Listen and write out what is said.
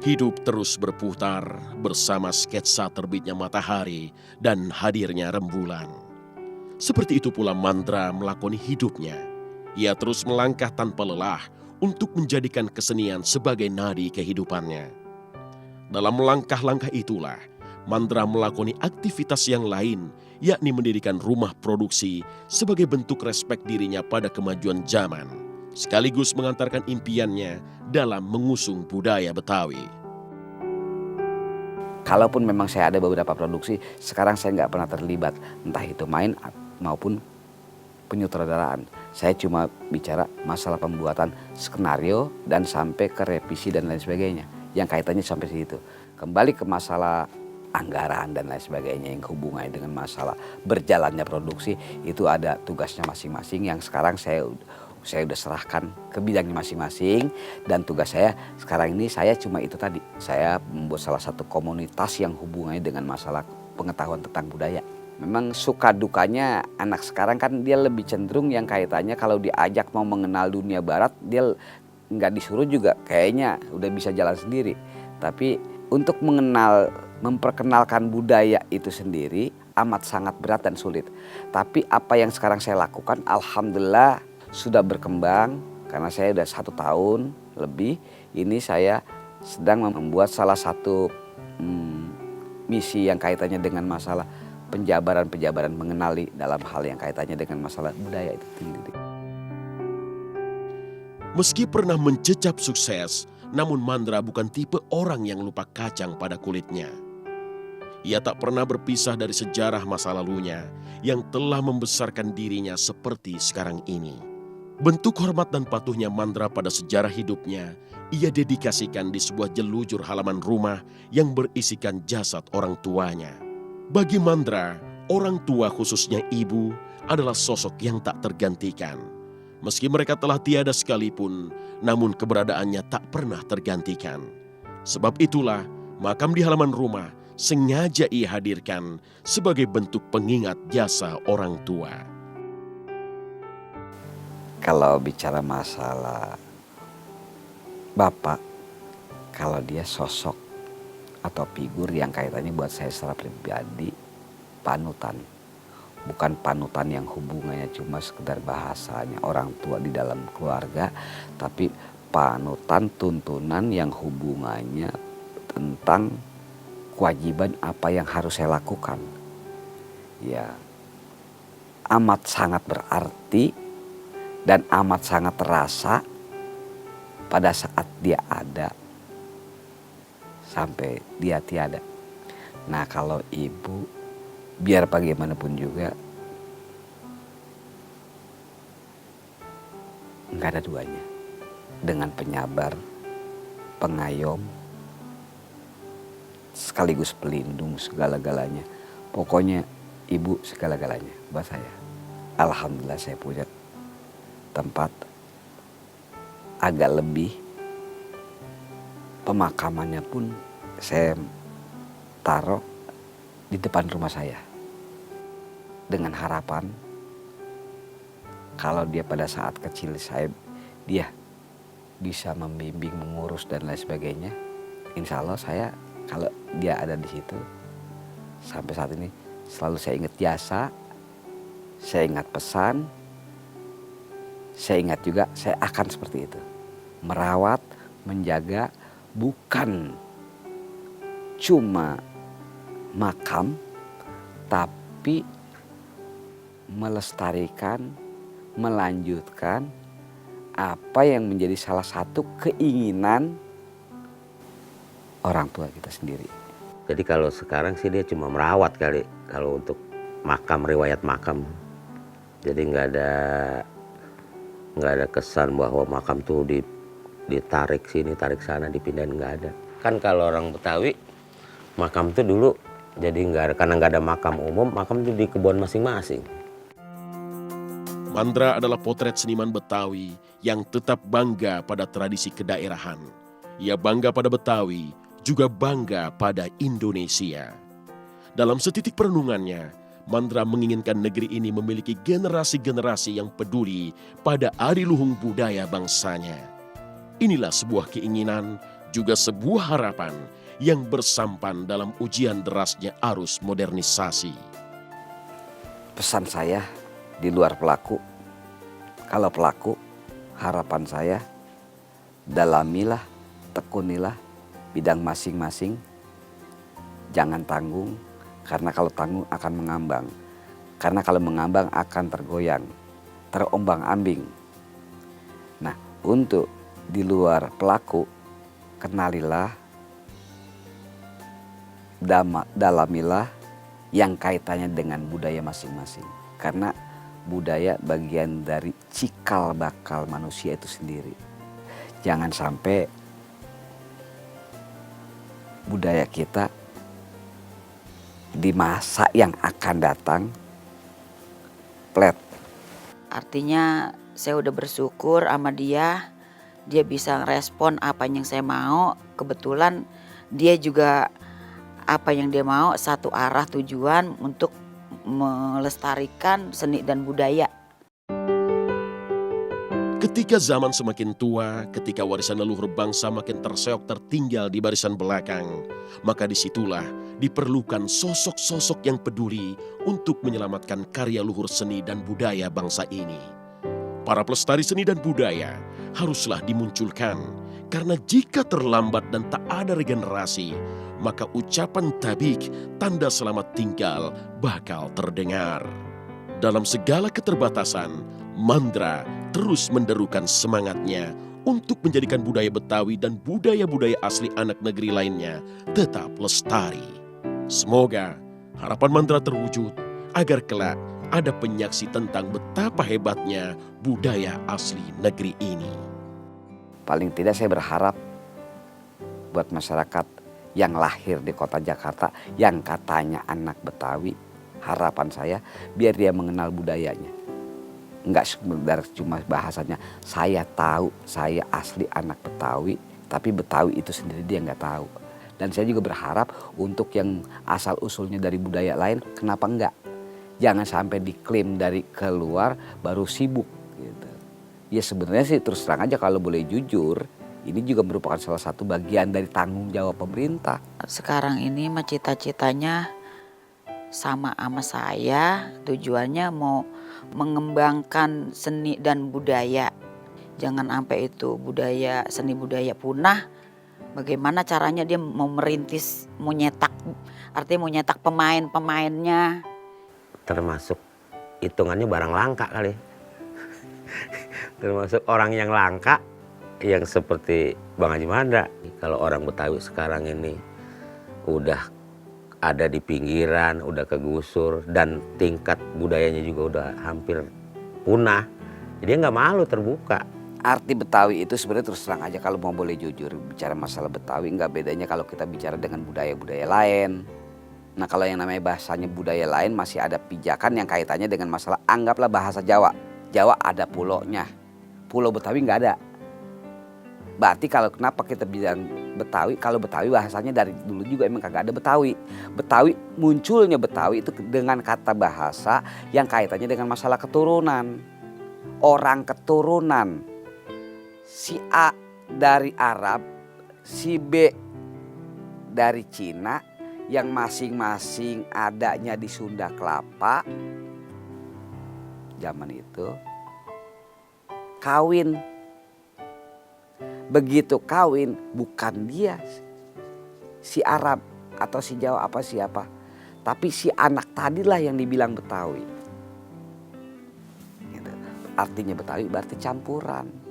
Hidup terus berputar bersama sketsa terbitnya matahari dan hadirnya rembulan. Seperti itu pula Mandra melakoni hidupnya. Ia terus melangkah tanpa lelah untuk menjadikan kesenian sebagai nadi kehidupannya. Dalam langkah-langkah itulah, Mandra melakoni aktivitas yang lain, yakni mendirikan rumah produksi sebagai bentuk respek dirinya pada kemajuan zaman, sekaligus mengantarkan impiannya dalam mengusung budaya Betawi. Kalaupun memang saya ada beberapa produksi, sekarang saya nggak pernah terlibat, entah itu main maupun penyutradaraan. Saya cuma bicara masalah pembuatan skenario dan sampai ke revisi dan lain sebagainya, yang kaitannya sampai situ. Kembali ke masalah anggaran dan lain sebagainya yang hubungannya dengan masalah berjalannya produksi, itu ada tugasnya masing-masing yang sekarang saya udah serahkan ke bidangnya masing-masing. Dan tugas saya sekarang ini, saya cuma itu tadi, saya membuat salah satu komunitas yang hubungannya dengan masalah pengetahuan tentang budaya. Memang suka dukanya anak sekarang kan dia lebih cenderung yang kaitannya kalau diajak mau mengenal dunia barat, dia nggak disuruh juga kayaknya udah bisa jalan sendiri. Tapi untuk memperkenalkan budaya itu sendiri amat sangat berat dan sulit. Tapi apa yang sekarang saya lakukan alhamdulillah sudah berkembang, karena saya udah 1 tahun lebih ini saya sedang membuat salah satu misi yang kaitannya dengan masalah penjabaran mengenali dalam hal yang kaitannya dengan masalah budaya itu sendiri. Meski pernah mencecap sukses, namun Mandra bukan tipe orang yang lupa kacang pada kulitnya. Ia tak pernah berpisah dari sejarah masa lalunya yang telah membesarkan dirinya seperti sekarang ini. Bentuk hormat dan patuhnya Mandra pada sejarah hidupnya, ia dedikasikan di sebuah jelujur halaman rumah yang berisikan jasad orang tuanya. Bagi Mandra, orang tua khususnya ibu adalah sosok yang tak tergantikan. Meski mereka telah tiada sekalipun, namun keberadaannya tak pernah tergantikan. Sebab itulah, makam di halaman rumah sengaja ia hadirkan sebagai bentuk pengingat jasa orang tua. Kalau bicara masalah bapak, kalau dia sosok atau figur yang kaitannya buat saya secara pribadi panutan. Bukan panutan yang hubungannya cuma sekedar bahasanya orang tua di dalam keluarga, tapi panutan tuntunan yang hubungannya tentang kewajiban apa yang harus saya lakukan. Ya, amat sangat berarti dan amat sangat terasa pada saat dia ada sampai dia tiada. Nah, kalau ibu biar bagaimanapun juga nggak ada duanya. Dengan penyabar, pengayom, sekaligus pelindung segala-galanya. Pokoknya ibu segala-galanya buat saya. Alhamdulillah saya punya tempat agak lebih. Pemakamannya pun saya taruh di depan rumah saya. Dengan harapan kalau dia pada saat kecil dia bisa membimbing, mengurus dan lain sebagainya. Insya Allah saya kalau dia ada di situ sampai saat ini selalu saya ingat jasa, saya ingat pesan, saya ingat juga saya akan seperti itu. Merawat, menjaga, bukan cuma makam, tapi melestarikan, melanjutkan apa yang menjadi salah satu keinginan orang tua kita sendiri. Jadi kalau sekarang sih dia cuma merawat kali kalau untuk makam, riwayat makam. Jadi nggak ada kesan bahwa makam tuh ditarik sini, tarik sana, dipindahin, nggak ada. Kan kalau orang Betawi, makam tuh dulu jadi nggak ada, karena nggak ada makam umum, makam tuh di kebun masing-masing. Mandra adalah potret seniman Betawi yang tetap bangga pada tradisi kedaerahan. Ia bangga pada Betawi, juga bangga pada Indonesia. Dalam setitik perenungannya, Mandra menginginkan negeri ini memiliki generasi-generasi yang peduli pada adiluhung budaya bangsanya. Inilah sebuah keinginan juga sebuah harapan yang bersampan dalam ujian derasnya arus modernisasi. Pesan saya di luar pelaku, kalau pelaku, harapan saya dalamilah, tekunilah bidang masing-masing. Jangan tanggung, karena kalau tanggung akan mengambang. Karena kalau mengambang akan tergoyang, terombang-ambing. Nah, untuk di luar pelaku, kenalilah, dalamilah yang kaitannya dengan budaya masing-masing. Karena budaya bagian dari cikal bakal manusia itu sendiri. Jangan sampai budaya kita di masa yang akan datang flat. Artinya saya udah bersyukur sama dia bisa ngerespon apa yang saya mau. Kebetulan dia juga apa yang dia mau satu arah tujuan untuk melestarikan seni dan budaya. Ketika zaman semakin tua, ketika warisan leluhur bangsa makin terseok tertinggal di barisan belakang, maka disitulah diperlukan sosok-sosok yang peduli untuk menyelamatkan karya luhur seni dan budaya bangsa ini. Para pelestari seni dan budaya haruslah dimunculkan, karena jika terlambat dan tak ada regenerasi, maka ucapan tabik, tanda selamat tinggal, bakal terdengar. Dalam segala keterbatasan, Mandra terus menderukan semangatnya untuk menjadikan budaya Betawi dan budaya-budaya asli anak negeri lainnya tetap lestari. Semoga harapan Mandra terwujud agar kelak ada penyaksi tentang betapa hebatnya budaya asli negeri ini. Paling tidak saya berharap buat masyarakat yang lahir di kota Jakarta, yang katanya anak Betawi, harapan saya biar dia mengenal budayanya. Enggak sekedar cuma bahasanya, saya tahu saya asli anak Betawi, tapi Betawi itu sendiri dia nggak tahu. Dan saya juga berharap untuk yang asal usulnya dari budaya lain, kenapa enggak? Jangan sampai diklaim dari keluar baru sibuk gitu. Ya sebenarnya sih terus terang aja kalau boleh jujur, ini juga merupakan salah satu bagian dari tanggung jawab pemerintah. Sekarang ini mah cita-citanya sama saya, tujuannya mau mengembangkan seni dan budaya. Jangan sampai itu budaya, seni budaya punah. Bagaimana caranya dia mau merintis, mau nyetak, artinya mau nyetak pemain-pemainnya. Termasuk hitungannya barang langka kali. Termasuk orang yang langka, yang seperti Bang Haji Mandra. Kalau orang Betawi sekarang ini udah ada di pinggiran, udah kegusur, dan tingkat budayanya juga udah hampir punah. Jadi nggak malu terbuka. Arti Betawi itu sebenarnya terus terang aja kalau mau boleh jujur bicara masalah Betawi nggak bedanya kalau kita bicara dengan budaya-budaya lain. Nah kalau yang namanya bahasanya budaya lain masih ada pijakan yang kaitannya dengan masalah anggaplah bahasa Jawa. Jawa ada pulaunya, pulau Betawi nggak ada. Berarti kalau kenapa kita bilang Betawi, kalau Betawi bahasanya dari dulu juga emang kagak ada Betawi. Betawi munculnya Betawi itu dengan kata bahasa yang kaitannya dengan masalah keturunan. Orang keturunan. Si A dari Arab, si B dari Cina, yang masing-masing adanya di Sunda Kelapa. Zaman itu kawin. Begitu kawin bukan dia si Arab atau si Jawa apa siapa, tapi si anak tadilah yang dibilang Betawi. Gitu. Artinya Betawi berarti campuran.